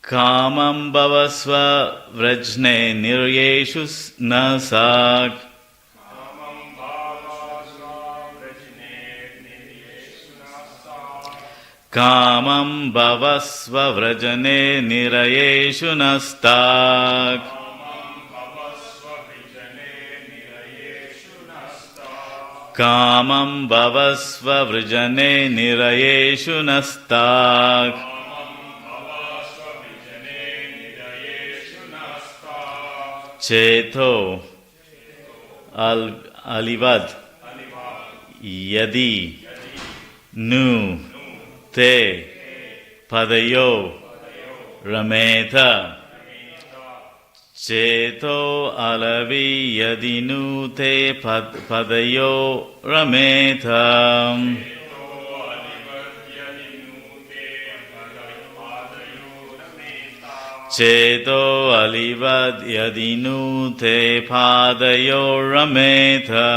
Kamam bhavasva vrajne niryeshu nasak. Kamam bhavasva vrajane nirayeshu nastak. Kamam bhavasva vrajane nirayeshu nastak. Cheto alivad yadi nu te padayo rameta. Cheto alavi yadi nu te padayo rameta. Cheto alivad yadinu te padayo rameta.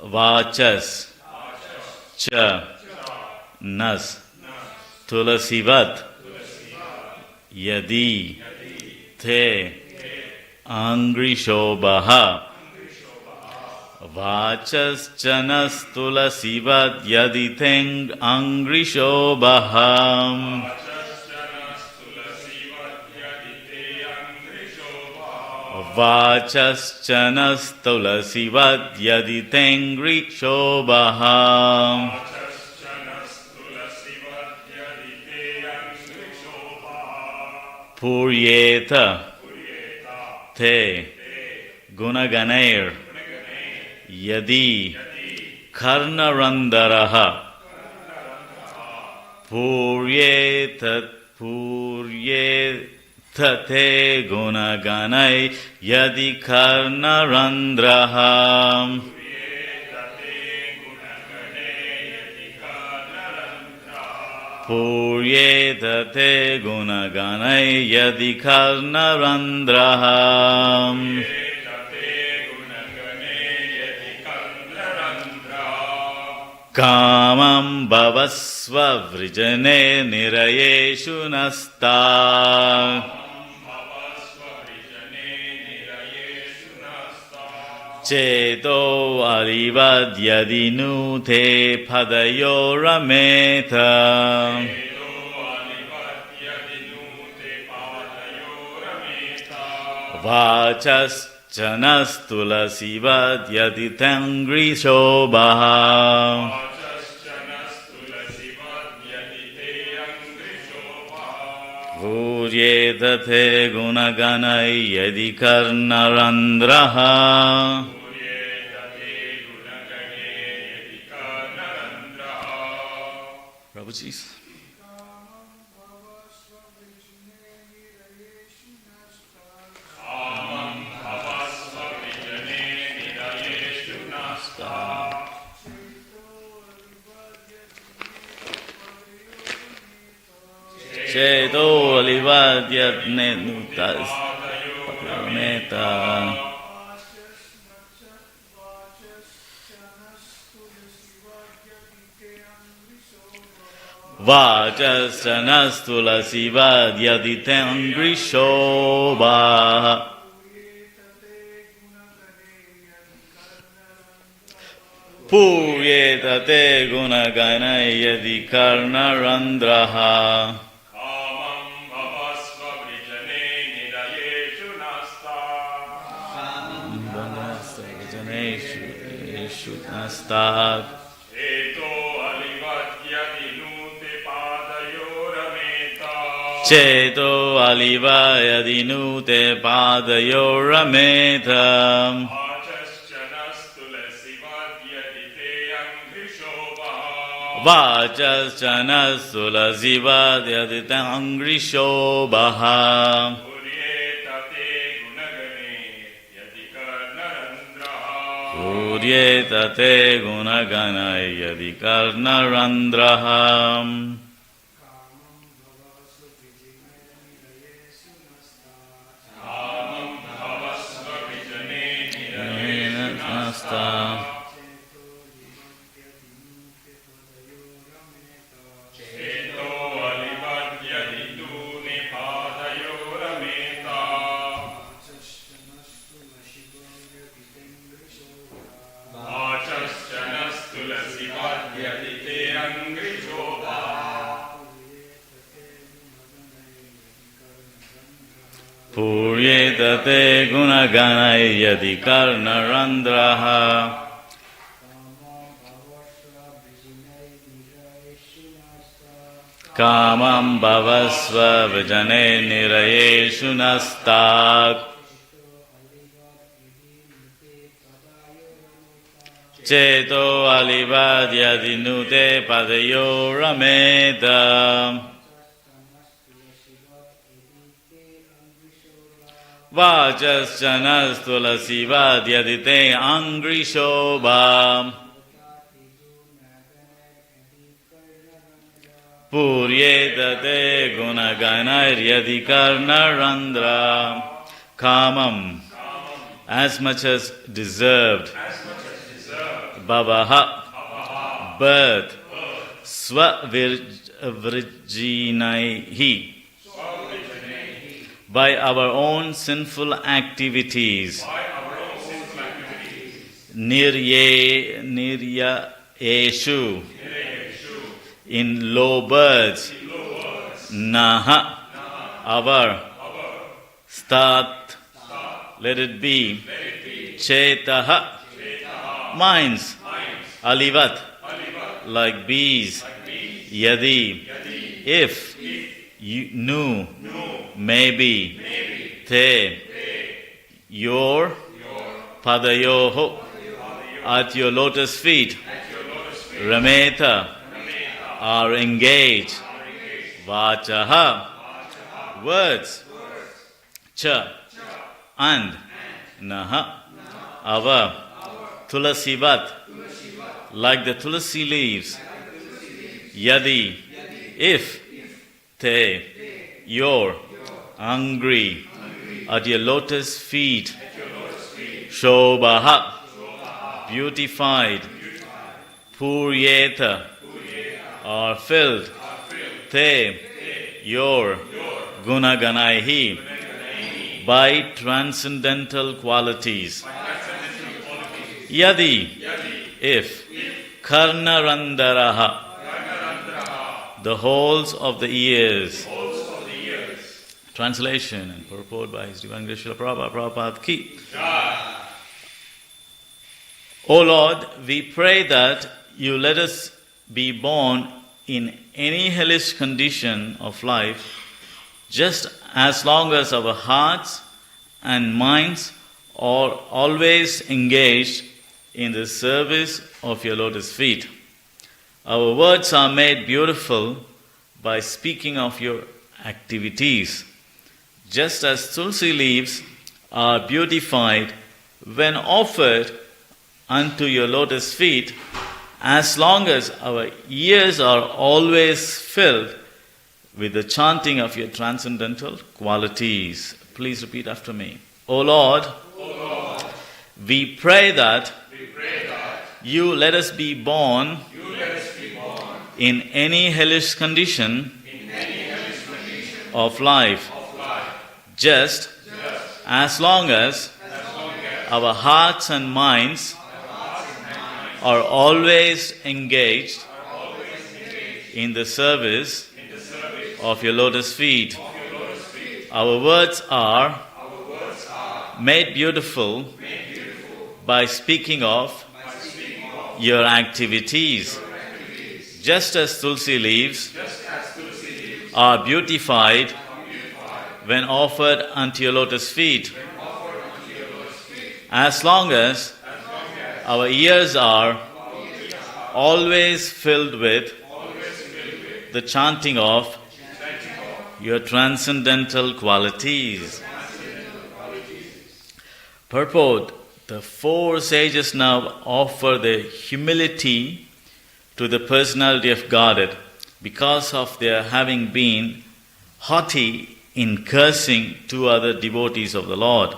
Vachas cha nas tulasivat yadi te angrishobha. Vachas chanas tulasivat yaditeng angrishobham. Vachas chanas tulasivat yaditeng grishobham. Puryeta te gunaganair yadi karnarandaraha. Puryeta te gunaganai yadi karnarandraha. Puryeta te gunaganai yadi karnarandraha. Kamam bhavasva vrijane nirayeshu nasta. Cheto alivad yadinu te padayo rameta. Vachas chanas tulasivad yaditangri shobha. Puryeta te gunaganai yadi karnarandraha. Prabhuji. Cheto alivad yadne nutas parameta. Vachas chanas tulasivad yaditeng grishobha. Puryeta te gunaganai yadi karnarandraha. Nastak. Cheto aliva yadinu te padayo rameta. Vachas chanas tulasivad yaditang grishobha. Puryeta te gunaganai yadi karnarandraha. Puryetate gunaganai yadi karnarandraha. Kamam bhavasva vijane nirayeshu nastak. Cheto alivad yadinute padayo rameta. Vajas janas tulasivad yadite angri shobha. Puryetate gunaganair yadi karnarandra. Kamam, as much as deserved. Bhavaha, birth. Svavirjinaihi, by our own sinful activities. Nirya-eshu, in low births. Naha, our. Stat, let it be. Chetaha, minds. Alivat, like bees. Yadi, if. You, nu, maybe. Te, your. Padayoho, at your lotus feet. Rameta, are engaged. Vachaha, words. Cha, and. Naha, our. Tulasivat, like the tulasi leaves. Yadi, if. Te, your. Angry, at your lotus feet. Shobhaha, beautified. Puryeta, are filled. Te, your. Gunaganaihi, by transcendental qualities. Yadi, if. Karnarandaraha, the holes of the ears. Translation and purport by His Divine Grace Srila Prabhupada ki. O Lord, we pray that you let us be born in any hellish condition of life, just as long as our hearts and minds are always engaged in the service of your lotus feet. Our words are made beautiful by speaking of your activities, just as tulsi leaves are beautified when offered unto your lotus feet, as long as our ears are always filled with the chanting of your transcendental qualities. Please repeat after me. O Lord, we pray that you let us be born in any hellish condition of life, just as long as our hearts and minds are always engaged in the service of your lotus feet. Our words are made beautiful by speaking of your activities, just as tulsi leaves are beautified when offered unto your lotus feet, as long as our ears are always filled with the chanting of your transcendental qualities. Purport: the four sages now offer their humility to the personality of Godhead because of their having been haughty in cursing two other devotees of the Lord.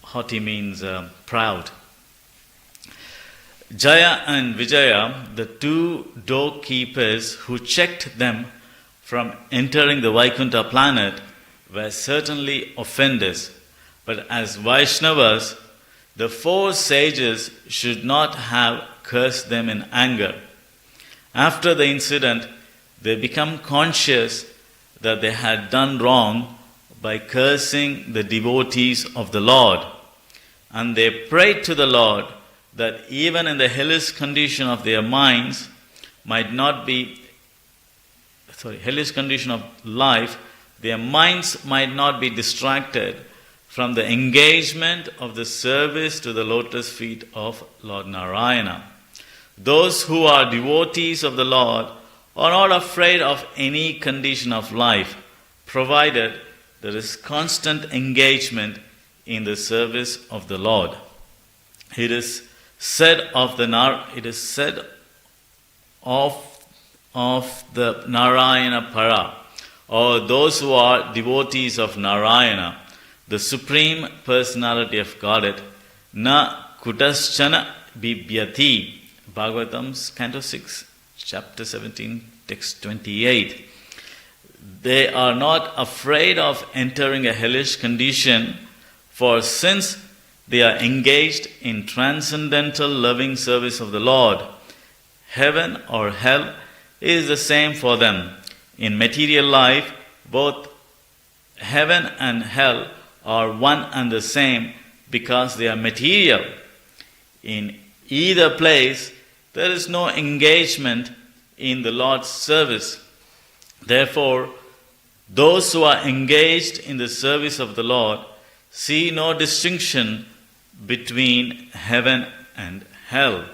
Haughty means proud. Jaya and Vijaya, the two doorkeepers who checked them from entering the Vaikuntha planet, were certainly offenders. But as Vaishnavas, the four sages should not have cursed them in anger. After the incident, they become conscious that they had done wrong by cursing the devotees of the Lord. And they prayed to the Lord that even in the hellish condition of their minds hellish condition of life, their minds might not be distracted from the engagement of the service to the lotus feet of Lord Narayana. Those who are devotees of the Lord are not afraid of any condition of life, provided there is constant engagement in the service of the Lord. It is said of the Narayana Para, or those who are devotees of Narayana, the Supreme Personality of Godhead, na kutaschana bibhyati. Bhagavatam's Canto 6, Chapter 17, Text 28. They are not afraid of entering a hellish condition, for since they are engaged in transcendental loving service of the Lord, heaven or hell is the same for them. In material life, both heaven and hell are one and the same because they are material. In either place, there is no engagement in the Lord's service. Therefore, those who are engaged in the service of the Lord see no distinction between heaven and hell.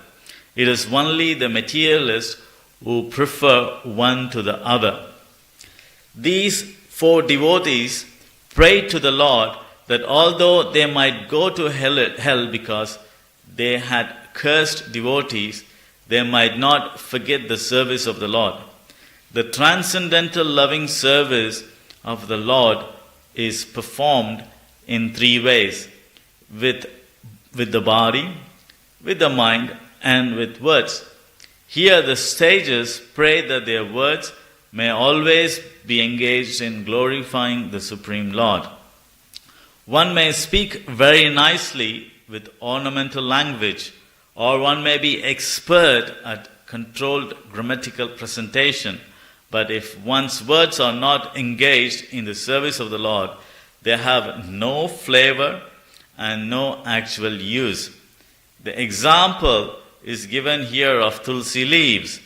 It is only the materialists who prefer one to the other. These four devotees prayed to the Lord that although they might go to hell because they had cursed devotees, they might not forget the service of the Lord. The transcendental loving service of the Lord is performed in three ways: with the body, with the mind, and with words. Here the sages pray that their words may always be engaged in glorifying the Supreme Lord. One may speak very nicely with ornamental language, or one may be expert at controlled grammatical presentation, but if one's words are not engaged in the service of the Lord, they have no flavor and no actual use. The example is given here of tulsi leaves.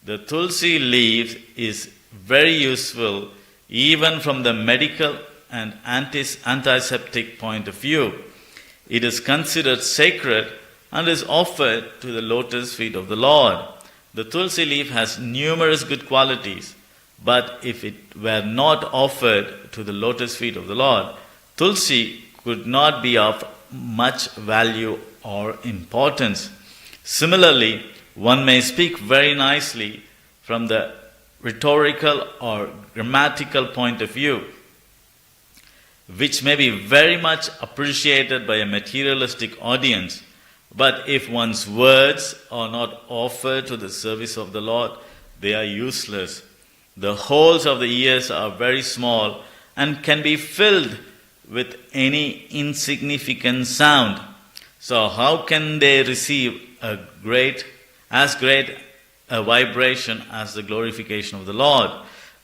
The tulsi leaf is very useful even from the medical and antiseptic point of view. It is considered sacred and is offered to the lotus feet of the Lord. The tulsi leaf has numerous good qualities, but if it were not offered to the lotus feet of the Lord, tulsi could not be of much value or importance. Similarly, one may speak very nicely from the rhetorical or grammatical point of view, which may be very much appreciated by a materialistic audience. But if one's words are not offered to the service of the Lord, they are useless. The holes of the ears are very small and can be filled with any insignificant sound. So how can they receive as great a vibration as the glorification of the Lord?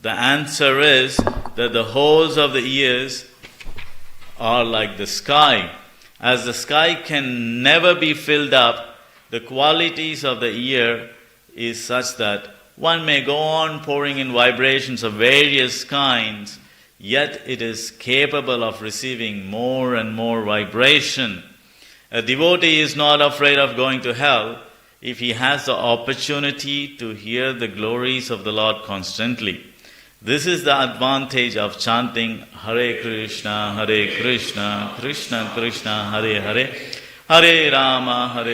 The answer is that the holes of the ears are like the sky. As the sky can never be filled up, the qualities of the ear is such that one may go on pouring in vibrations of various kinds, yet it is capable of receiving more and more vibration. A devotee is not afraid of going to hell if he has the opportunity to hear the glories of the Lord constantly. This is the advantage of chanting Hare Krishna, Krishna Krishna, Hare Hare, Hare Rama,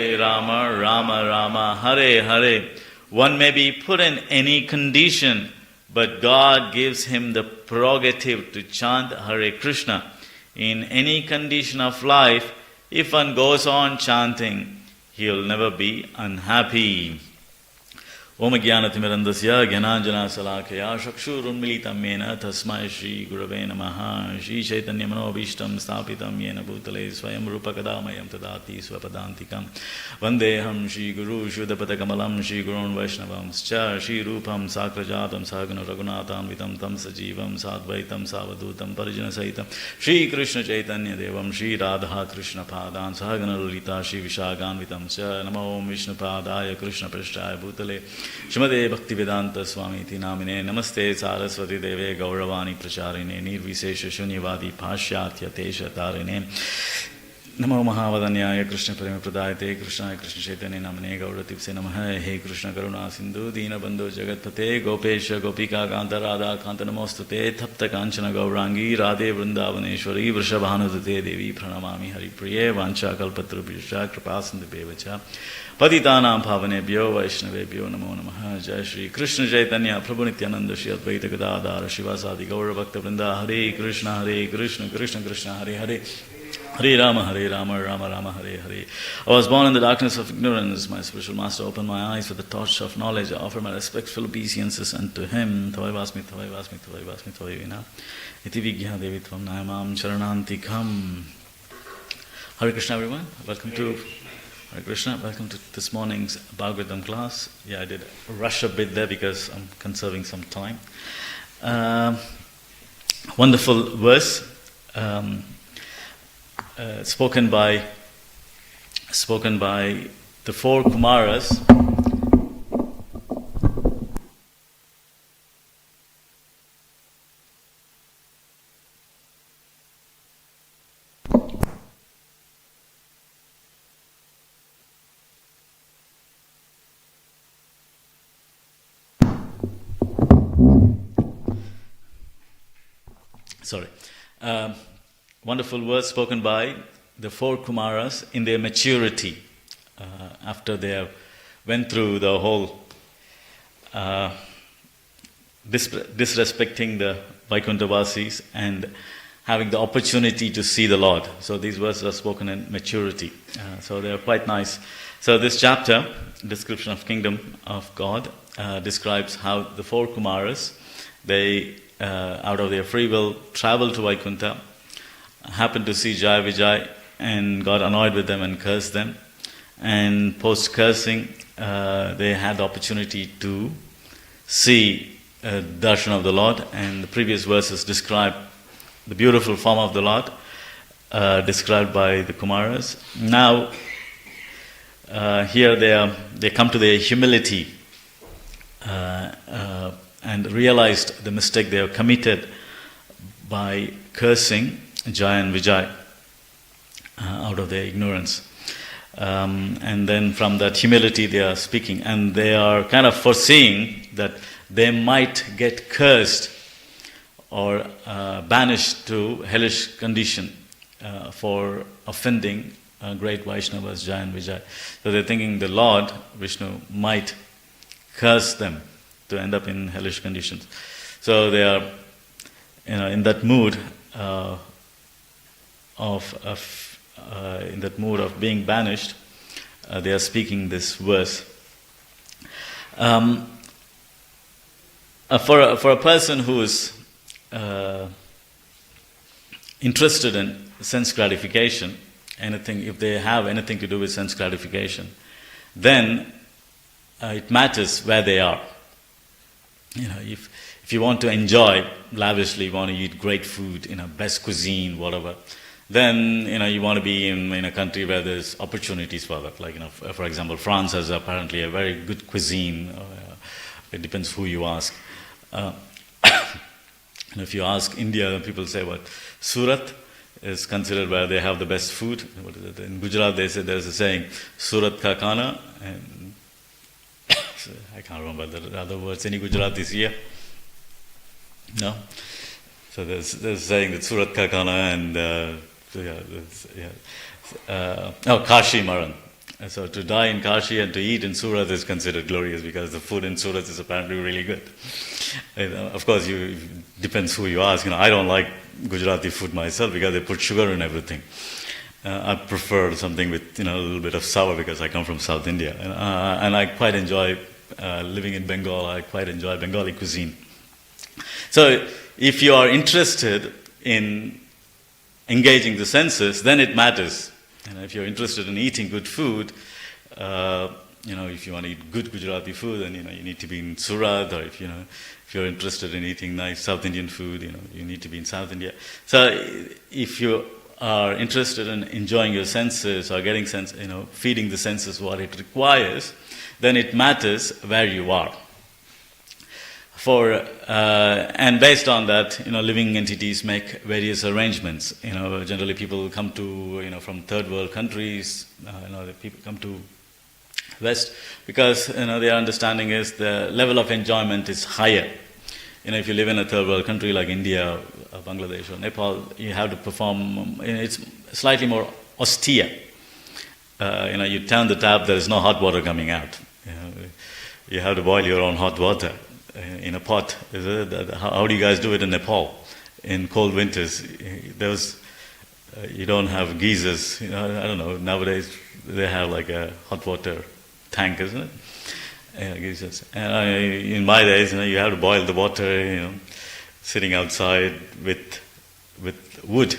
Rama Rama, Hare Hare. One may be put in any condition, but God gives him the prerogative to chant Hare Krishna. In any condition of life, if one goes on chanting, he will never be unhappy. Om Jnanatimidandasya Jnananjana Salakaya Chakshurunmilitam Yena Tasmai Shri Gurave Namaha Shri Chaitanya Manobhishtam Sthapitam Yena Bhutale Swayam Rupa Kadamayam Tadati Swapadantikam Vandeham Shri Guru Shuddhapatakamalam Shri Gurun Vaishnavam Scha Shri Rupam Sakrajatam Sagana Raghunatam Vitam Tam Sajivam Sadvaitam Savadutam Parijana Saitam Shri Krishna Chaitanya Devam Shri Radha Krishna Padan Sagana Lulita Shri Vishagan Vitam Scha Namo Vishnu Padaya Krishna Prasthaya Bhutale Shrimate Bhaktivedanta Swami Iti Namine Namaste Saraswati Deve Gauravani Pracharine Nirvisesha Shunyavadi Pashyatya Tesha Tarine Namo Mahavadanyaya Krishna Prema Pradayate Krishna Krishna Chaitanya Namane Gaurativse Namaha He Krishna Karuna Sindhu Dina Bandhu Jagatpate Gopesha Gopika Kanta Radha Kanta Namostate Tapta Kanchana Gaurangi Radhe Vrindavaneshwari Vrishabhanudate Devi Pranamami Hari Priye Vancha Kalpatrubhisha Kripasindhubevacha Patitanam Bhavanebhyo Vaishnavebhyo Namo Namaha Jai Shri Krishna Chaitanya Prabhu Nityananda Shri Advaita Gadadhara Shivasadi Gaura Bhakta Vrinda Hare Krishna Krishna Krishna Hare Hare Hare Rama Rama Rama Hare Hare. I was born in the darkness of ignorance. My spiritual master opened my eyes with the torch of knowledge. I offer my respectful obeisances unto him. Tavai vasmi, tavai vasmi, tavai vasmi, tavai vina. Iti vigya devitvam nayamam charanantikam. Hare Krishna everyone. Welcome to Hare Krishna. Welcome to this morning's Bhagavatam class. Yeah, I did rush a bit there because I'm conserving some time. Wonderful verse. Spoken by the four Kumaras. Wonderful words spoken by the four Kumaras in their maturity, after they went through the whole disrespecting the Vaikuntavasis and having the opportunity to see the Lord. So these verses are spoken in maturity. So they are quite nice. So this chapter, description of Kingdom of God, describes how the four Kumaras, they out of their free will traveled to Vaikuntha, happened to see Jai Vijay and got annoyed with them and cursed them. And post-cursing, they had the opportunity to see darshan of the Lord. And the previous verses describe the beautiful form of the Lord, described by the Kumaras. Now, here they come to their humility and realized the mistake they have committed by cursing Jai and Vijay out of their ignorance. And then from that humility they are speaking, and they are kind of foreseeing that they might get cursed or banished to hellish condition for offending great Vaishnavas, Jai and Vijay. So they're thinking the Lord, Vishnu, might curse them to end up in hellish conditions. So they are in that mood of being banished. They are speaking this verse. For a person who is interested in sense gratification, anything, if they have anything to do with sense gratification, then it matters where they are. If you want to enjoy lavishly, you want to eat great food, best cuisine, whatever, then you want to be in a country where there's opportunities for that. Like for example, France has apparently a very good cuisine. It depends who you ask. And if you ask India, then people say what Surat is considered where they have the best food. What is it? In Gujarat, they say there's a saying, Surat ka khana, and I can't remember the other words. Any Gujaratis here? No? So there's saying that Surat ka khana and Kashi Maran. So to die in Kashi and to eat in Surat is considered glorious because the food in Surat is apparently really good. Of course, it depends who you ask. I don't like Gujarati food myself because they put sugar in everything. I prefer something with a little bit of sour because I come from South India, and I quite enjoy living in Bengal, I quite enjoy Bengali cuisine. So if you are interested in engaging the senses, then it matters. If you're interested in eating good food, if you want to eat good Gujarati food, then you need to be in Surat, or if you're interested in eating nice South Indian food, you need to be in South India. So if you are interested in enjoying your senses or getting feeding the senses what it requires, then it matters where you are. And based on that, living entities make various arrangements. Generally people come to, from third world countries, people come to West because, their understanding is the level of enjoyment is higher. If you live in a third world country like India, or Bangladesh, or Nepal, you have to perform, it's slightly more austere. You turn the tap, there is no hot water coming out. You have to boil your own hot water in a pot. How do you guys do it in Nepal? In cold winters, you don't have geysers. I don't know. Nowadays they have like a hot water tank, isn't it? Geysers. And in my days, you have to boil the water. Sitting outside with wood.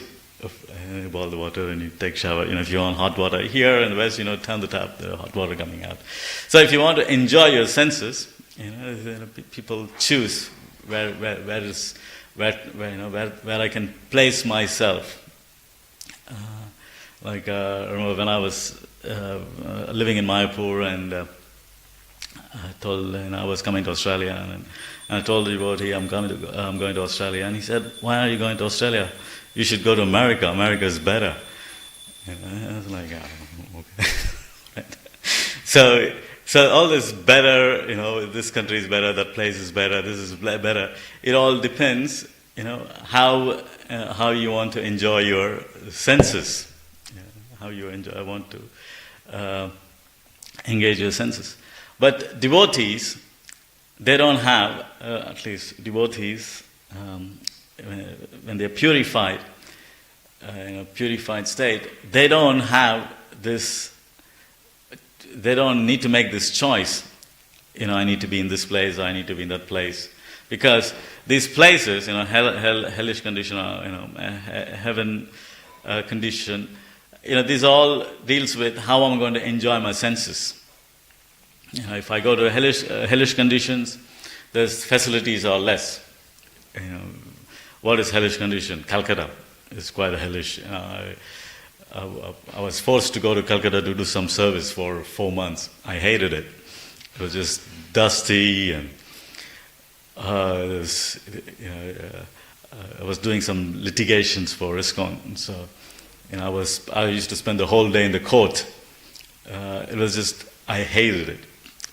You boil the water and you take shower. If you want hot water here in the West, turn the tap. There's hot water coming out. So if you want to enjoy your senses, people choose where I can place myself. I remember when I was living in Mayapur, and I told I was coming to Australia, and I told the devotee I'm going to Australia, and he said, "Why are you going to Australia? You should go to America. America is better." I was like, okay. So all this better, this country is better, that place is better, this is better. It all depends, how you want to enjoy your senses, how you want to engage your senses. But devotees, they don't have, at least devotees, when they're purified, in a purified state, they don't have this. They don't need to make this choice. I need to be in this place, or I need to be in that place, because these places, hellish condition, heaven condition, this all deals with how I'm going to enjoy my senses. If I go to hellish conditions, the facilities are less. What is hellish condition? Calcutta is quite a hellish. I was forced to go to Calcutta to do some service for 4 months. I hated it. It was just dusty, and I was doing some litigations for ISKCON. So, I used to spend the whole day in the court. It was just, I hated it.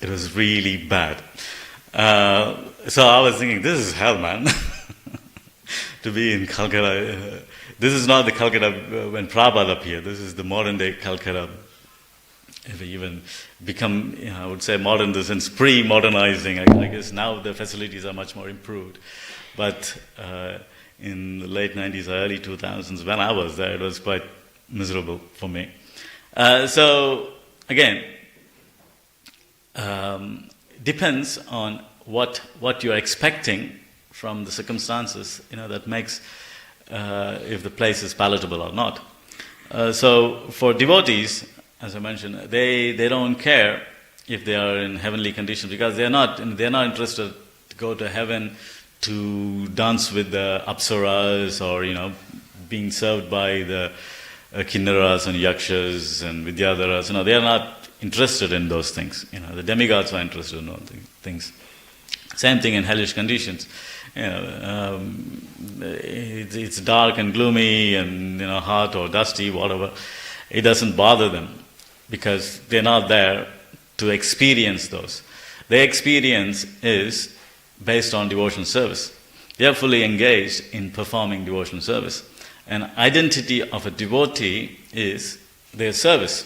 It was really bad. So I was thinking, this is hell, man. To be in Calcutta. This is not the Calcutta when Prabhupada appeared. This is the modern day Calcutta. If we even become, I would say modern in the sense pre-modernizing. I guess now the facilities are much more improved. But in the late 90s, early 2000s, when I was there, it was quite miserable for me. So, again, depends on what you're expecting from the circumstances, that makes if the place is palatable or not. So for devotees, as I mentioned, they don't care if they are in heavenly conditions, because they're not interested to go to heaven to dance with the apsaras, or being served by the kinnaras and yakshas and vidyadharas. They are not interested in those things. The demigods are interested in those things. Same thing in hellish conditions. It's dark and gloomy and hot or dusty, whatever. It doesn't bother them, because they're not there to experience those. Their experience is based on devotional service. They are fully engaged in performing devotional service. And identity of a devotee is their service.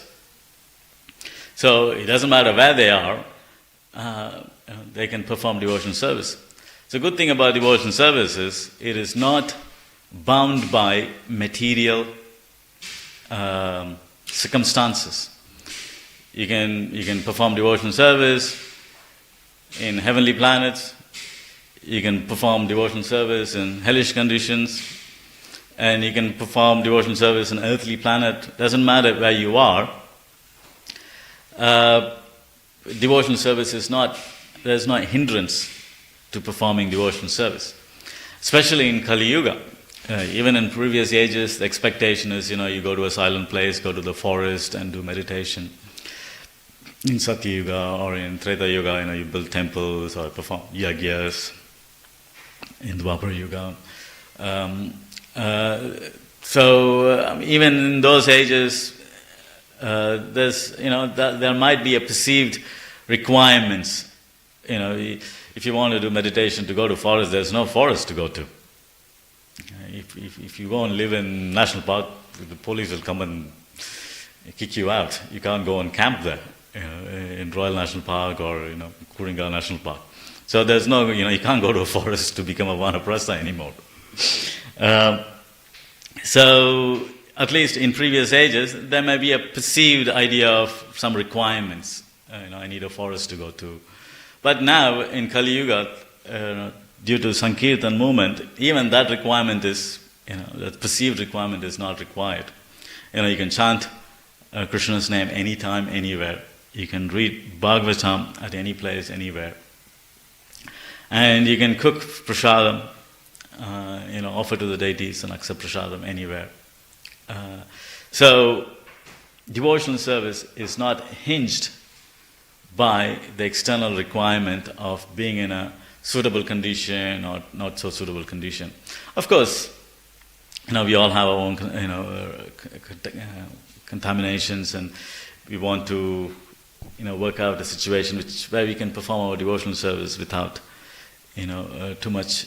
So it doesn't matter where they are, they can perform devotional service. The good thing about devotional service is it is not bound by material circumstances. You can perform devotional service in heavenly planets. You can perform devotional service in hellish conditions. And you can perform devotional service in earthly planet. Doesn't matter where you are. Devotional service there's no hindrance to performing devotional service. Especially in Kali Yuga. Even in previous ages, the expectation is, you go to a silent place, go to the forest and do meditation. In Satya Yuga or in Treta Yuga, you build temples or perform yagyas. In Dwapara Yuga. Even in those ages, there might be a perceived requirements. If you want to do meditation to go to forest, there's no forest to go to. If you go and live in national park, the police will come and kick you out. You can't go and camp there, in Royal National Park or Kuringa National Park. So there's no, you can't go to a forest to become a vanaprastha anymore. So at least in previous ages, there may be a perceived idea of some requirements. I need a forest to go to. But now in Kali Yuga, due to Sankirtan movement, even that requirement is, that perceived requirement is not required. You can chant Krishna's name anytime, anywhere. You can read Bhagavatam at any place, anywhere. And you can cook prasadam, offer to the deities and accept prasadam anywhere. So, devotional service is not hinged by the external requirement of being in a suitable condition or not so suitable condition. Of course, we all have our own, contaminations, and we want to, work out a situation where we can perform our devotional service without, too much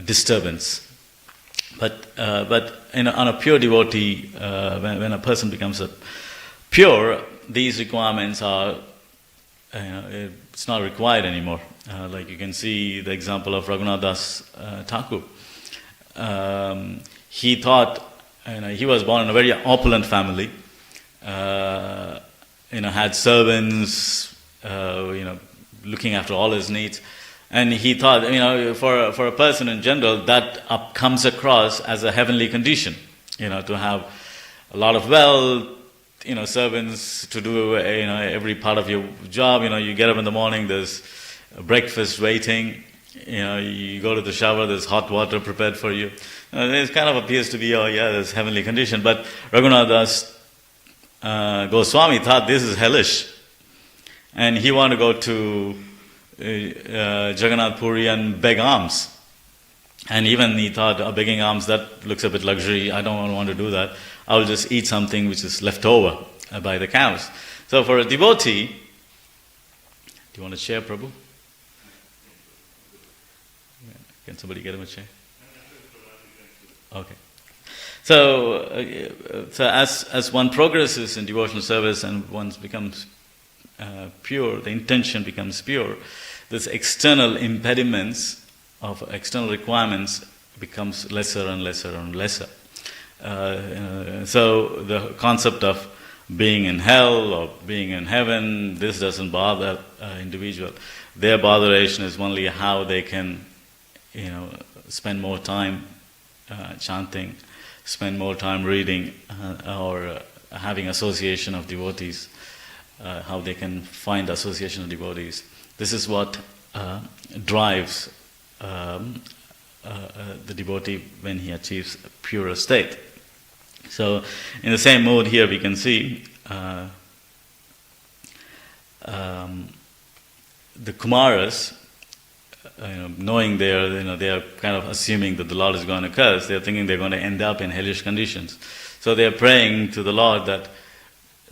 disturbance. But on a pure devotee, when a person becomes pure, these requirements are, it's not required anymore. Like you can see the example of Raghunath Das Thakur. He thought, he was born in a very opulent family. Had servants, looking after all his needs. And he thought, for a person in general, that comes across as a heavenly condition, to have a lot of wealth, servants to do, every part of your job. You get up in the morning, there's breakfast waiting, you go to the shower, there's hot water prepared for you. It kind of appears to be, there's heavenly condition. But Raghunath Das Goswami thought this is hellish. And he wanted to go to Jagannath Puri and beg alms. And even he thought, begging alms, that looks a bit luxury, I don't want to do that. I'll just eat something which is left over by the cows. So for a devotee, do you want to share, Prabhu? Can somebody get him a chair? Okay. So as one progresses in devotional service and one becomes pure, the intention becomes pure, this external impediments of external requirements becomes lesser and lesser and lesser. So the concept of being in hell or being in heaven, this doesn't bother individual. Their botheration is only how they can, spend more time chanting, spend more time reading, or having association of devotees, how they can find association of devotees. This is what drives the devotee when he achieves a purer state. So, in the same mode here we can see the Kumaras, knowing they are kind of assuming that the Lord is going to curse, they are thinking they're going to end up in hellish conditions. So they are praying to the Lord that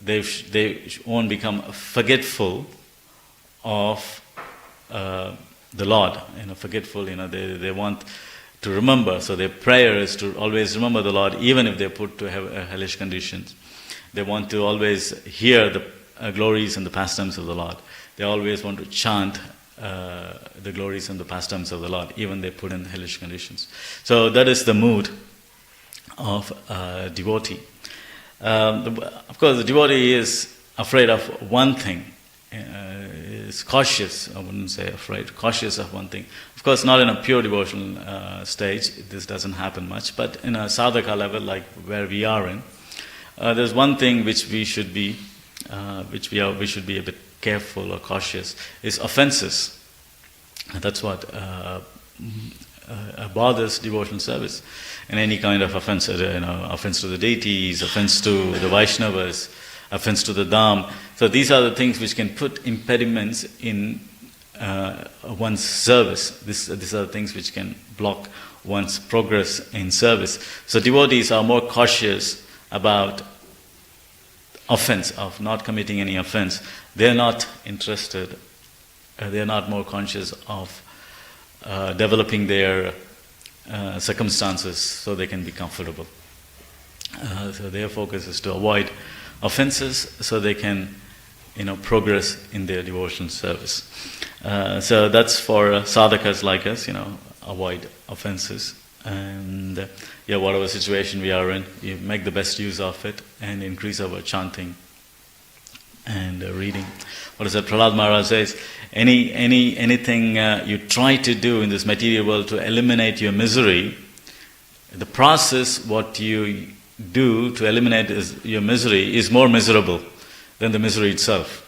they won't become forgetful of the Lord. Forgetful. They want to remember. So their prayer is to always remember the Lord, even if they're put to hellish conditions. They want to always hear the glories and the pastimes of the Lord. They always want to chant the glories and the pastimes of the Lord, even they put in hellish conditions. So that is the mood of a devotee. Of course, the devotee is afraid of one thing, is cautious, I wouldn't say afraid, cautious of one thing. Of course, not in a pure devotional stage, this doesn't happen much, but in a sadhaka level, like where we are in, there's one thing which we should be, we should be a bit careful or cautious, is offenses. That's what bothers devotional service. And any kind of offense, offense to the deities, offense to the Vaishnavas, offense to the Dham. So these are the things which can put impediments in one's service. These are the things which can block one's progress in service. So devotees are more cautious about offense, of not committing any offense. They're not interested, they're not more conscious of developing their circumstances so they can be comfortable. So their focus is to avoid offenses so they can, progress in their devotional service. So that's for sadhakas like us, avoid offenses. And whatever situation we are in, you make the best use of it and increase our chanting and reading. What is that? Prahlad Maharaj says, anything you try to do in this material world to eliminate your misery, the process, what you do to eliminate your misery is more miserable than the misery itself.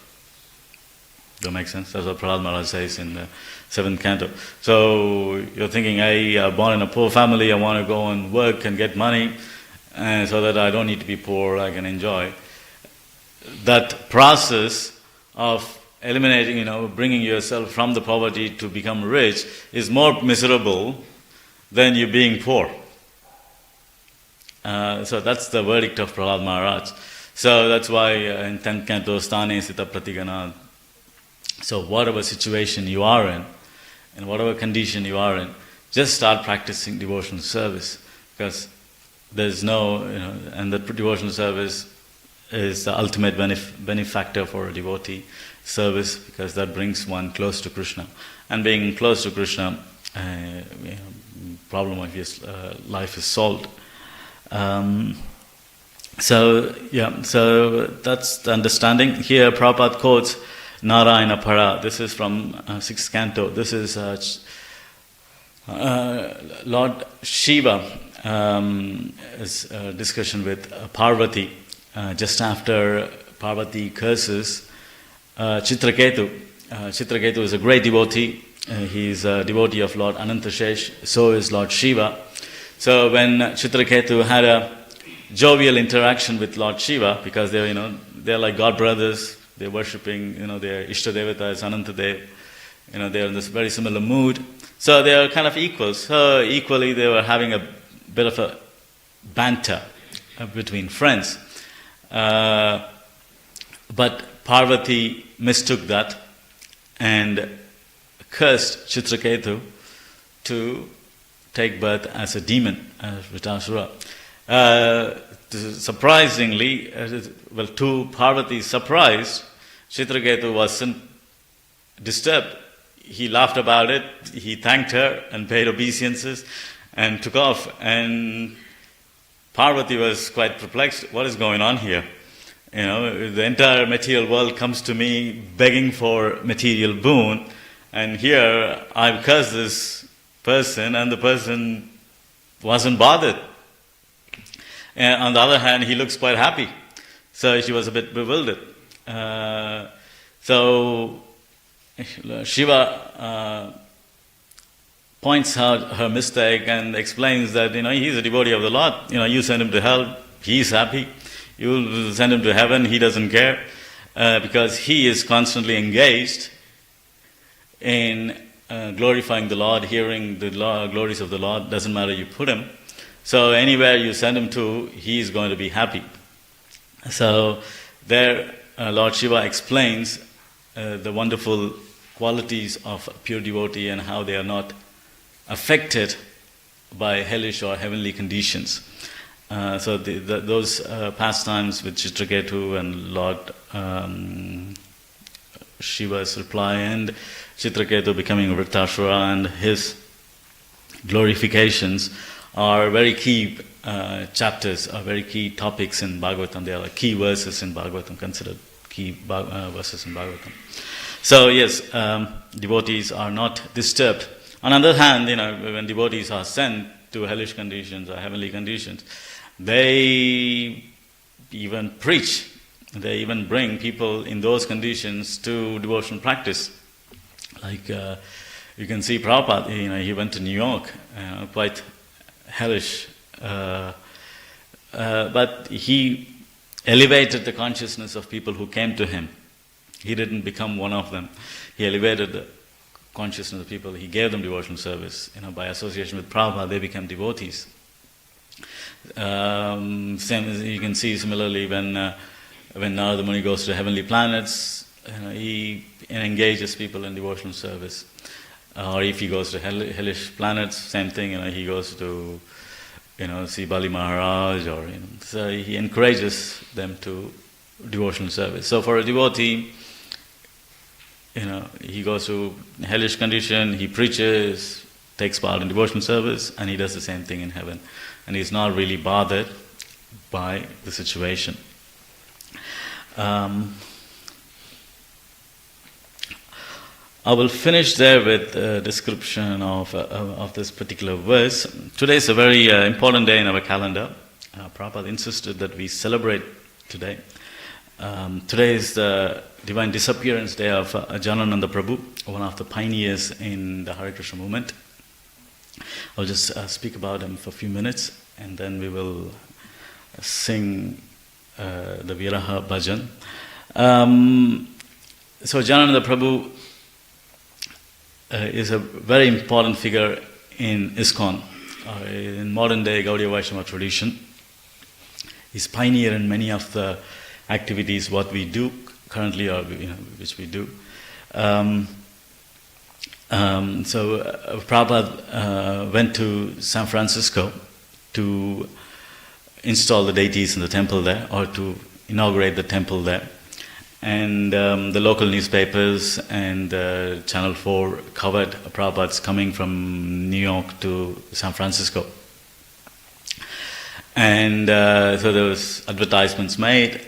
Does that make sense? That's what Prahlad Maharaj says in the 7th canto. So you're thinking, I'm born in a poor family, I want to go and work and get money, so that I don't need to be poor, I can enjoy. That process of eliminating, bringing yourself from the poverty to become rich is more miserable than you being poor. So that's the verdict of Prahlad Maharaj. So that's why in 10th canto, Sthane Sita Pratigana. So whatever situation you are in whatever condition you are in, just start practicing devotional service, because there's no, and the devotional service is the ultimate benefactor for a devotee service, because that brings one close to Krishna. And being close to Krishna, problem of his life is solved. So that's the understanding. Here Prabhupada quotes Narayana Para. This is from 6th canto. This is Lord Shiva's discussion with Parvati just after Parvati curses Chitraketu. Chitraketu is a great devotee. He's a devotee of Lord Anantashesh. So is Lord Shiva. So when Chitraketu had a jovial interaction with Lord Shiva, because they're like God brothers, they're worshipping, their Ishtadevata is Anantadev, they're in this very similar mood. So they are kind of equals. So equally they were having a bit of a banter between friends. But Parvati mistook that and cursed Chitraketu to take birth as a demon, as Vritasura. Surprisingly, to Parvati's surprise, Chitraketu wasn't disturbed. He laughed about it, he thanked her and paid obeisances and took off. And Parvati was quite perplexed. What is going on here? The entire material world comes to me begging for material boon, and here I've cursed this person and the person wasn't bothered. And on the other hand, he looks quite happy. So she was a bit bewildered. So Shiva points out her mistake and explains that, he's a devotee of the Lord. You send him to hell, he's happy. You send him to heaven, he doesn't care. Because he is constantly engaged in glorifying the Lord, hearing the glories of the Lord. Doesn't matter you put him. So anywhere you send him to, he is going to be happy. So there Lord Shiva explains the wonderful qualities of pure devotee and how they are not affected by hellish or heavenly conditions. So those pastimes with Chitraketu and Lord Shiva's reply and Chitraketu becoming Vritasura and his glorifications are very key chapters, are very key topics in Bhagavatam. They are like key verses in Bhagavatam, considered key verses in Bhagavatam. So yes, devotees are not disturbed. On the other hand, when devotees are sent to hellish conditions or heavenly conditions, they even preach. They even bring people in those conditions to devotional practice. Like you can see Prabhupada, he went to New York, quite hellish, but he elevated the consciousness of people who came to him. He didn't become one of them. He elevated the consciousness of people. He gave them devotional service. By association with Prabhupada, they became devotees. Same as you can see similarly when Narada Muni goes to heavenly planets, he engages people in devotional service. Or if he goes to hellish planets, same thing. He goes to see Bali Maharaj, or so he encourages them to devotional service. So for a devotee, he goes to hellish condition, he preaches, takes part in devotional service, and he does the same thing in heaven. And he's not really bothered by the situation. I will finish there with a description of this particular verse. Today is a very important day in our calendar. Prabhupada insisted that we celebrate today. Today is the Divine Disappearance Day of Janananda Prabhu, one of the pioneers in the Hare Krishna movement. I'll just speak about him for a few minutes, and then we will sing the Viraha Bhajan. So Janananda Prabhu is a very important figure in ISKCON, in modern day Gaudiya Vaishnava tradition. He's pioneer in many of the activities what we do currently, or which we do. So Prabhupada went to San Francisco to install the deities in the temple there, or to inaugurate the temple there. And the local newspapers and Channel 4 covered Prabhupada's coming from New York to San Francisco. And so there was advertisements made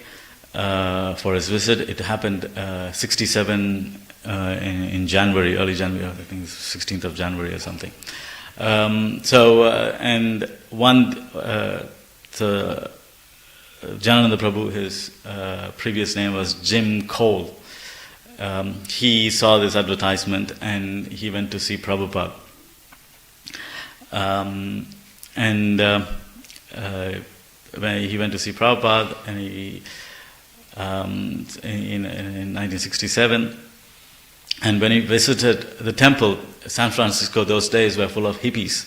for his visit. It happened 67 in January, early January, I think it's 16th of January or something. Janananda Prabhu, his previous name was Jim Cole. He saw this advertisement and he went to see Prabhupada. When he went to see Prabhupada, and he in 1967, and when he visited the temple, San Francisco, those days were full of hippies.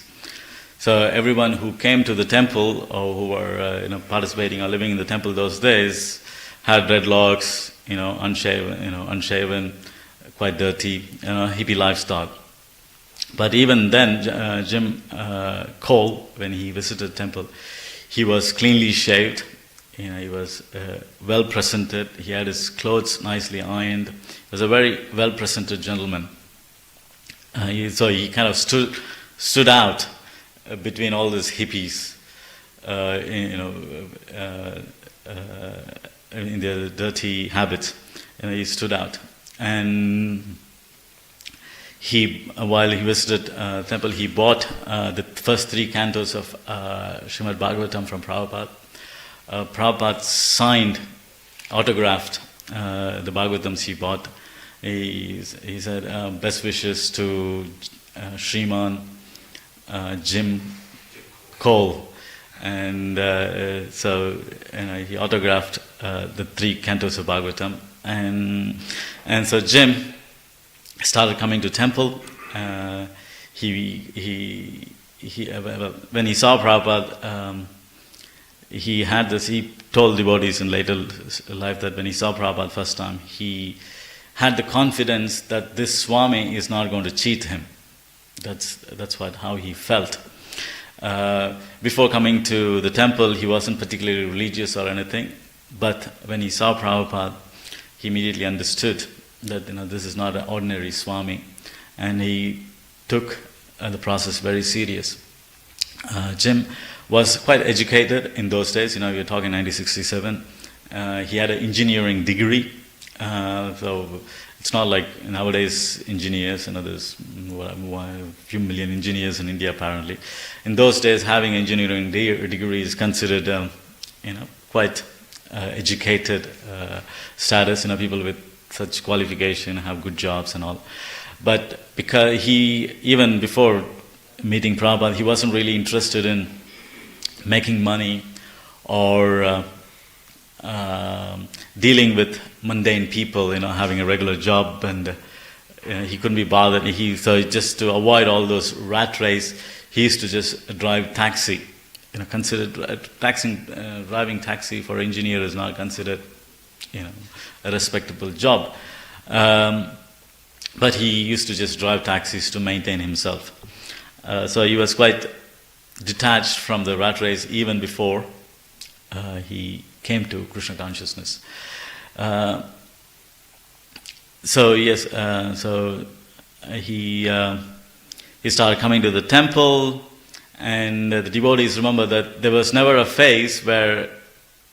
So everyone who came to the temple, or who were participating or living in the temple those days, had dreadlocks, unshaven, quite dirty, hippie lifestyle. But even then, Jim Cole, when he visited the temple, he was cleanly shaved. He was well presented. He had his clothes nicely ironed. He was a very well presented gentleman. So he kind of stood out between all these hippies, in their dirty habits. He stood out. And while he visited the temple, he bought the first 3 cantos of Srimad Bhagavatam from Prabhupada. Prabhupada signed, autographed the Bhagavatams he bought. He said, best wishes to Sriman Jim Cole. And he autographed the 3 cantos of Bhagavatam. And so Jim started coming to temple. When he saw Prabhupada, he told devotees in later life that when he saw Prabhupada first time, he had the confidence that this Swami is not going to cheat him. That's how he felt. Before coming to the temple, he wasn't particularly religious or anything, but when he saw Prabhupada, he immediately understood that this is not an ordinary Swami, and he took the process very serious. Jim was quite educated in those days. We were talking 1967. He had an engineering degree, So it's not like nowadays engineers, there's a few million engineers in India apparently. In those days, having engineering degree is considered, quite educated status. People with such qualification have good jobs and all. But because even before meeting Prabhupada, he wasn't really interested in making money or dealing with mundane people, having a regular job, and he couldn't be bothered. So just to avoid all those rat race, he used to just drive taxi. Considered driving taxi for engineer is not considered, a respectable job. But he used to just drive taxis to maintain himself. So he was quite detached from the rat race even before he came to Krishna consciousness. So he started coming to the temple, and the devotees remember that there was never a phase where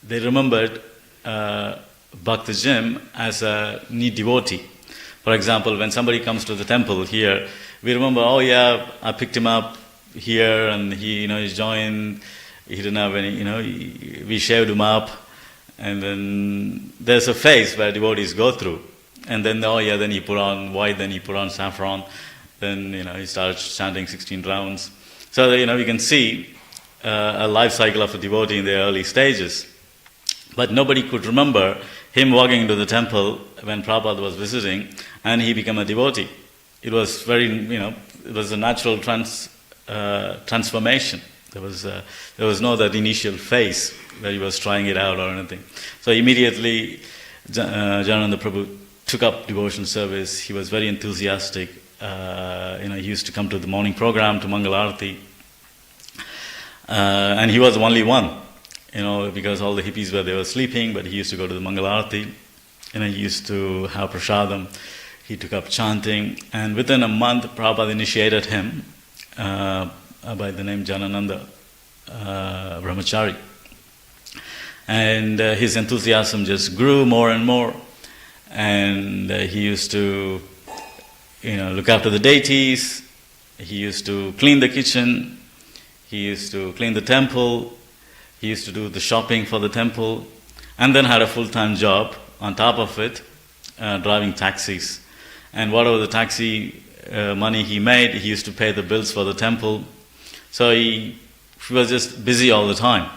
they remembered Bhakta Jim as a neat devotee. For example, when somebody comes to the temple here, we remember, oh yeah, I picked him up here, and he joined. He didn't have any, we shaved him up, and then there's a phase where devotees go through, and then then he put on white, then he put on saffron, then he started chanting 16 rounds. So we can see a life cycle of a devotee in the early stages. But nobody could remember him walking into the temple when Prabhupada was visiting, and he became a devotee. It was very, it was a natural transformation. There was no that initial phase where he was trying it out or anything. So immediately, Janananda Prabhu took up devotion service. He was very enthusiastic. He used to come to the morning program, to Mangal Arati, and he was the only one. Because all the hippies were sleeping, but he used to go to the Mangal Arati, he used to have prasadam. He took up chanting, and within a month, Prabhupada initiated him by the name Janananda Brahmachari. And his enthusiasm just grew more and more, and he used to, look after the deities. He used to clean the kitchen. He used to clean the temple. He used to do the shopping for the temple, and then had a full-time job on top of it, driving taxis. And whatever the taxi money he made, he used to pay the bills for the temple. So he was just busy all the time.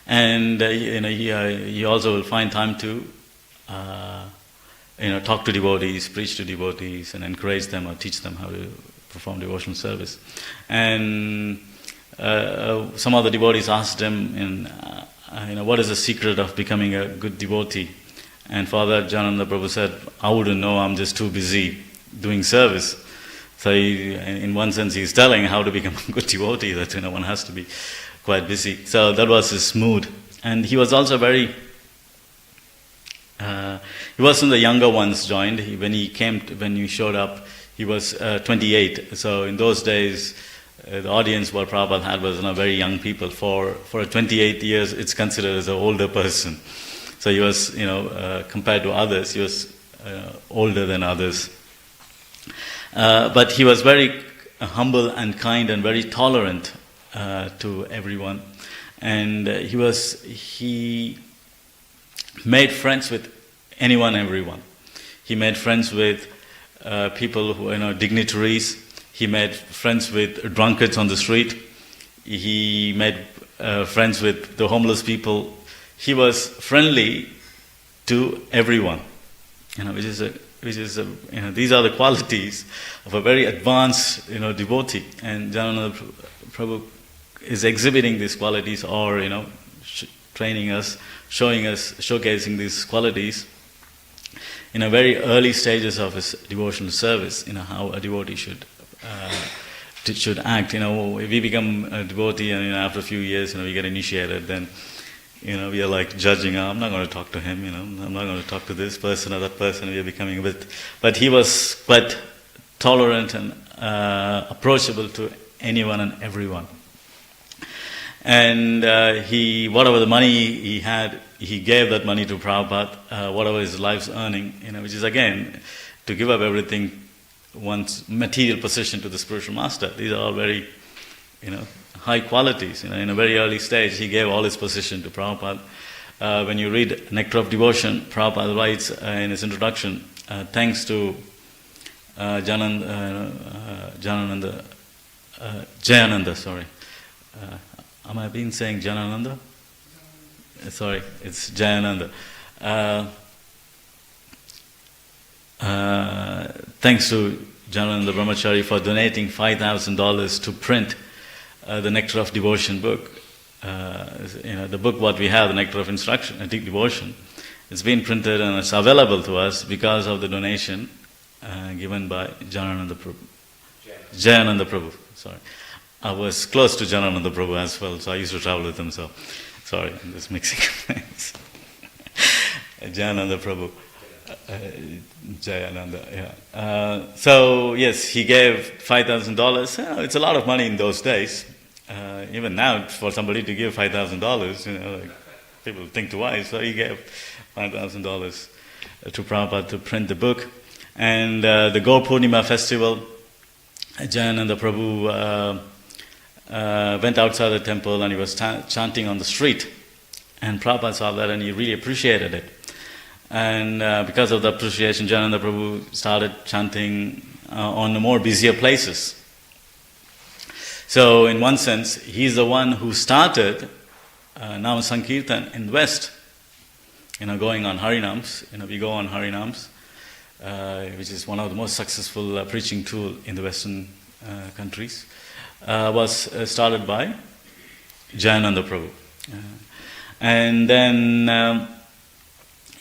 And he also will find time to talk to devotees, preach to devotees, and encourage them or teach them how to perform devotional service. And some of the devotees asked him, what is the secret of becoming a good devotee? And Father Janananda Prabhu said, I wouldn't know, I'm just too busy doing service. So in one sense he's telling how to become a good devotee, that one has to be quite busy. So that was his mood. And he was also he wasn't the younger ones joined. When he showed up, he was 28. So in those days, the audience what Prabhupada had was very young people. For 28 years, it's considered as an older person. So he was, compared to others, he was older than others. But he was very humble and kind and very tolerant to everyone. And he made friends with anyone, everyone. He made friends with people who, dignitaries. He made friends with drunkards on the street. He made friends with the homeless people. He was friendly to everyone, these are the qualities of a very advanced, devotee. And Janananda Prabhu is exhibiting these qualities, or training us, showcasing these qualities in a very early stages of his devotional service. How a devotee should act. If we become a devotee and after a few years, we get initiated, then we are like judging. I'm not going to talk to him. I'm not going to talk to this person or that person. We are becoming a bit. But he was quite tolerant and approachable to anyone and everyone. And whatever the money he had, he gave that money to Prabhupada, whatever his life's earning, which is again to give up everything, one's material possession to the spiritual master. These are all very, high qualities. In a very early stage, he gave all his possession to Prabhupada. When you read Nectar of Devotion, Prabhupada writes in his introduction, thanks to Janananda, sorry. Am I been saying Janananda? Sorry, it's Janananda. Thanks to Janananda Brahmachari for donating $5,000 to print the Nectar of Devotion book. The book what we have, the Nectar of Instruction, Devotion, it's been printed and it's available to us because of the donation given by Janananda Prabhu. Janananda Prabhu, sorry. I was close to Janananda Prabhu as well, so I used to travel with him, so sorry, I'm just mixing things. Janananda Prabhu. Jayananda, yeah. So, yes, he gave $5,000. It's a lot of money in those days. Even now, for somebody to give $5,000, people think twice. So he gave $5,000 to Prabhupada to print the book. And the Gaur Purnima festival, Janananda Prabhu went outside the temple and he was chanting on the street. And Prabhupada saw that and he really appreciated it. And because of the appreciation, Janananda Prabhu started chanting on the more busier places. So in one sense, he's the one who started Nama Sankirtan in the West. Going on Harinams. We go on Harinams, which is one of the most successful preaching tool in the Western countries. Was started by Janananda Prabhu. And then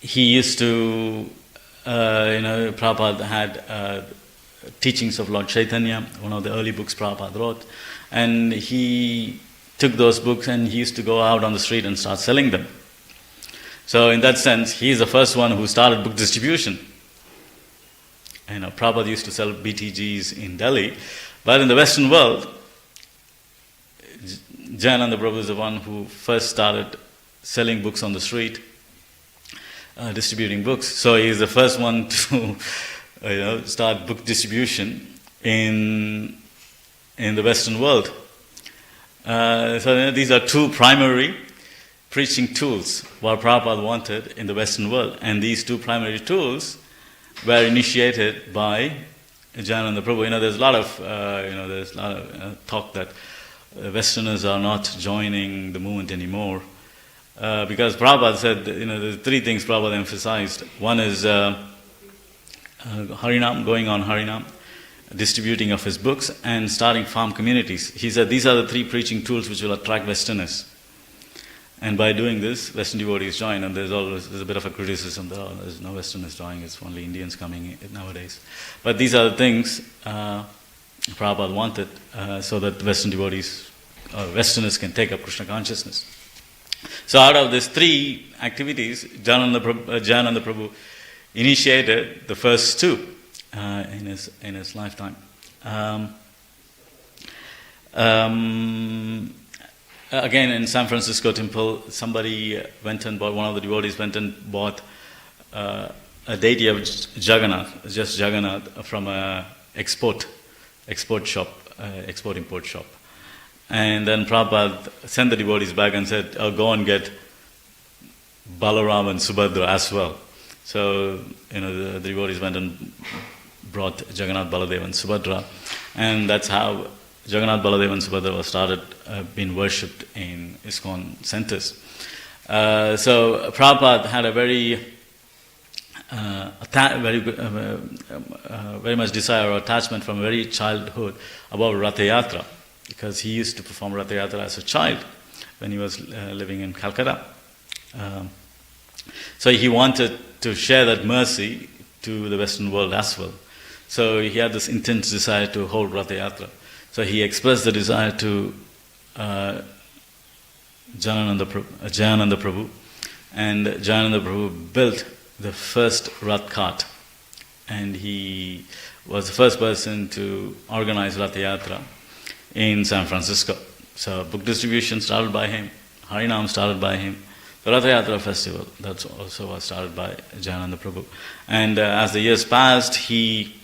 he used to, Prabhupada had teachings of Lord Chaitanya, one of the early books Prabhupada wrote, and he took those books and he used to go out on the street and start selling them. So in that sense, he is the first one who started book distribution. Prabhupada used to sell BTGs in Delhi, but in the Western world, Janananda Prabhu is the one who first started selling books on the street, distributing books. So he is the first one to start book distribution in the Western world. So these are two primary preaching tools what Prabhupada wanted in the Western world. And these two primary tools were initiated by Janananda Prabhu. There's a lot of talk that Westerners are not joining the movement anymore. Because Prabhupada said, there's three things Prabhupada emphasized. One is Harinam, going on Harinam, distributing of his books, and starting farm communities. He said these are the three preaching tools which will attract Westerners. And by doing this, Western devotees join, and there's a bit of a criticism that there's no Westerners joining, it's only Indians coming in nowadays. But these are the things Prabhupada wanted so that Western devotees, Westerners can take up Krishna consciousness. So out of these three activities, Janananda Prabhu initiated the first two in his lifetime. Again, in San Francisco temple, somebody went and bought, one of the devotees went and bought a deity of Jagannath, just Jagannath, from a export shop, export-import shop. And then Prabhupada sent the devotees back and said, go and get Balaram and Subhadra as well. So, the devotees went and brought Jagannath, Baladev and Subhadra. And that's how Jagannath, Baladev and Subhadra was started, being worshipped in ISKCON centers. So Prabhupada had a very much desire or attachment from very childhood about Ratha Yatra, because he used to perform Ratha Yatra as a child when he was living in Calcutta. So he wanted to share that mercy to the Western world as well. So he had this intense desire to hold Ratha Yatra. So he expressed the desire to Janananda Prabhu, and Janananda Prabhu built the first Rath cart, and he was the first person to organize Ratha Yatra in San Francisco. So book distribution started by him, Harinam started by him, the Ratha Yatra festival. That also was started by Janananda Prabhu. And as the years passed, he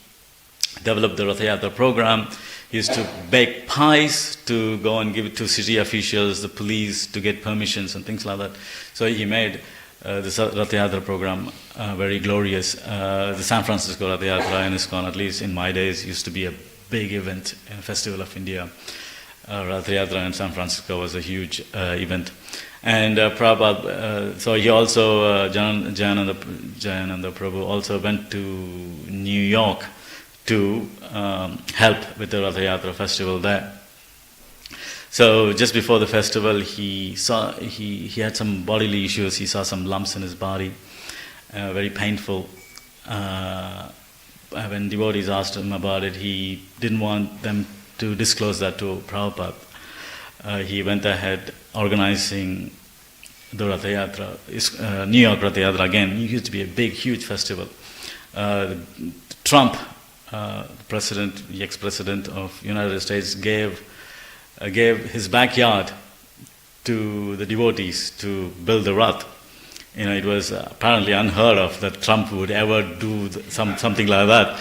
developed the Ratha Yatra program. He used to bake pies to go and give it to city officials, the police, to get permissions and things like that. So he made this Ratha Yatra program very glorious. The San Francisco Ratha Yatra in ISKCON, at least in my days, used to be a big event, a Festival of India. Ratha Yatra in San Francisco was a huge event. And Prabhupada, so he also, Janananda Prabhu also went to New York to help with the Ratha Yatra festival there. So just before the festival, he had some bodily issues. He saw some lumps in his body, very painful. When devotees asked him about it, he didn't want them to disclose that to Prabhupada. He went ahead organizing the Ratha Yatra, New York Ratha Yatra again. It used to be a big, huge festival. Trump, the ex-president of United States, gave his backyard to the devotees to build the Rath. It was apparently unheard of that Trump would ever do something like that.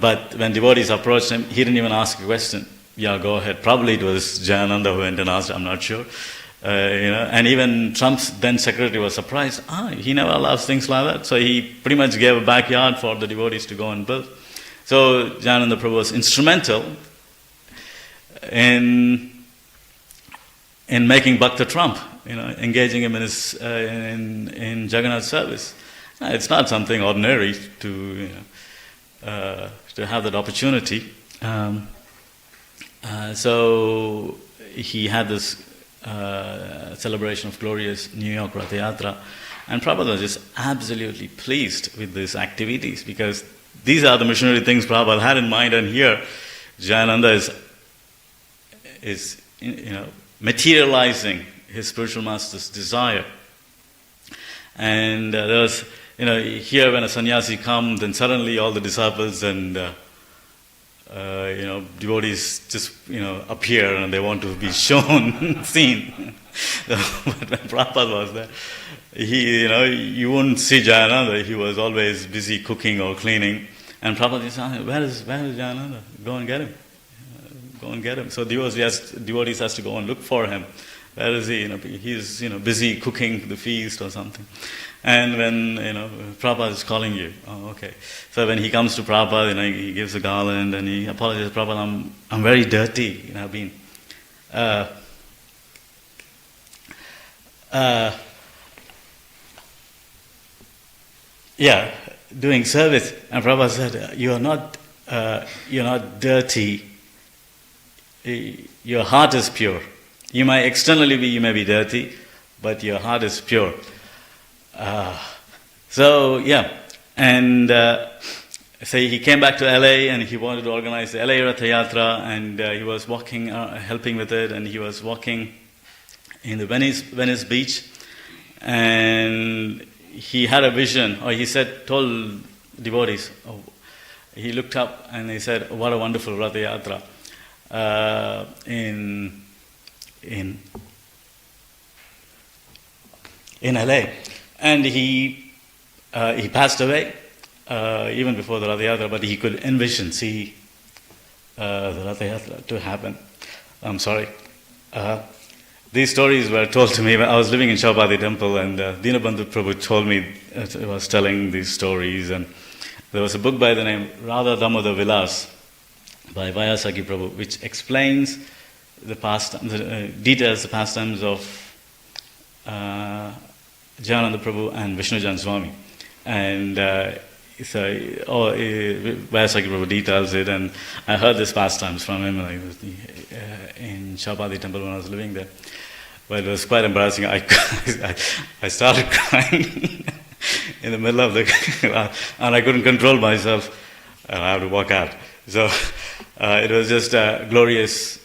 But when devotees approached him, he didn't even ask a question. Yeah, go ahead. Probably it was Janananda who went and asked, I'm not sure. And even Trump's then secretary was surprised. He never allows things like that. So he pretty much gave a backyard for the devotees to go and build. So Janananda Prabhu was instrumental in making Bhakta Trump, engaging him in his in Jagannath service. It's not something ordinary to have that opportunity. So he had this celebration of glorious New York Ratha Yatra, and Prabhupada was just absolutely pleased with these activities because these are the missionary things Prabhupada had in mind, and here Janananda is materializing his spiritual master's desire. And there was, here when a sannyasi comes, then suddenly all the disciples and devotees just appear and they want to be shown, seen. But when Prabhupada was there, you wouldn't see Janananda. He was always busy cooking or cleaning. And Prabhupada said, where is Janananda? Go and get him. Go and get him. So devotees has to go and look for him. Where is he? He's busy cooking the feast or something. And when Prabhupada is calling you, okay. So when he comes to Prabhupada, he gives a garland and he apologizes. Prabhupada, I'm very dirty. I've been doing service. And Prabhupada said, you're not dirty. Your heart is pure. You may externally be dirty, but your heart is pure. So he came back to LA and he wanted to organize the LA Ratha Yatra, and he was walking, helping with it, and he was walking in the Venice beach, and he had a vision, or told devotees, he looked up and he said, what a wonderful Ratha Yatra. In LA, and he passed away even before the Ratha Yatra, but he could see the Ratha Yatra to happen. I'm sorry. These stories were told to me when I was living in Shaubhati Temple, and Dinabandhu Prabhu told me, was telling these stories, and there was a book by the name Radha Damodar Vilas by Vyasaki Prabhu, which explains the details the pastimes of Janananda Prabhu and Vishnujan Swami. And Vyasaki Prabhu details it, and I heard this pastimes from him in Shaubhati Temple when I was living there. But it was quite embarrassing. I started crying in the middle of and I couldn't control myself, and I had to walk out. So it was just a glorious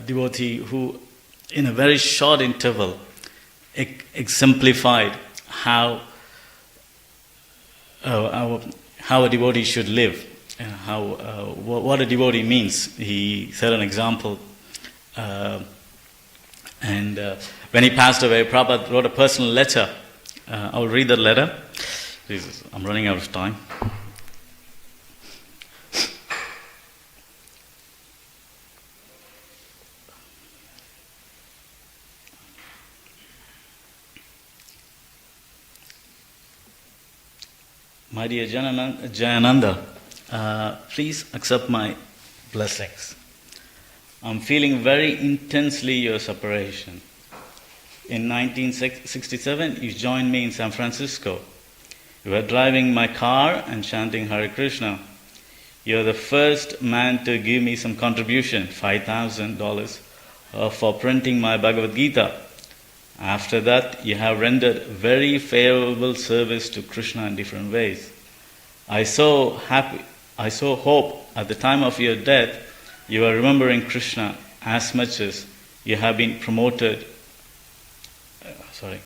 devotee who, in a very short interval, exemplified how a devotee should live, and what a devotee means. He set an example And when he passed away, Prabhupada wrote a personal letter. I will read that letter. Jesus, I'm running out of time. My dear Janananda, please accept my blessings. I'm feeling very intensely your separation. In 1967, you joined me in San Francisco. You were driving my car and chanting Hare Krishna. You're the first man to give me some contribution, $5,000, for printing my Bhagavad Gita. After that, you have rendered very favorable service to Krishna in different ways. I so hope at the time of your death, you are remembering Krishna as much as you have been promoted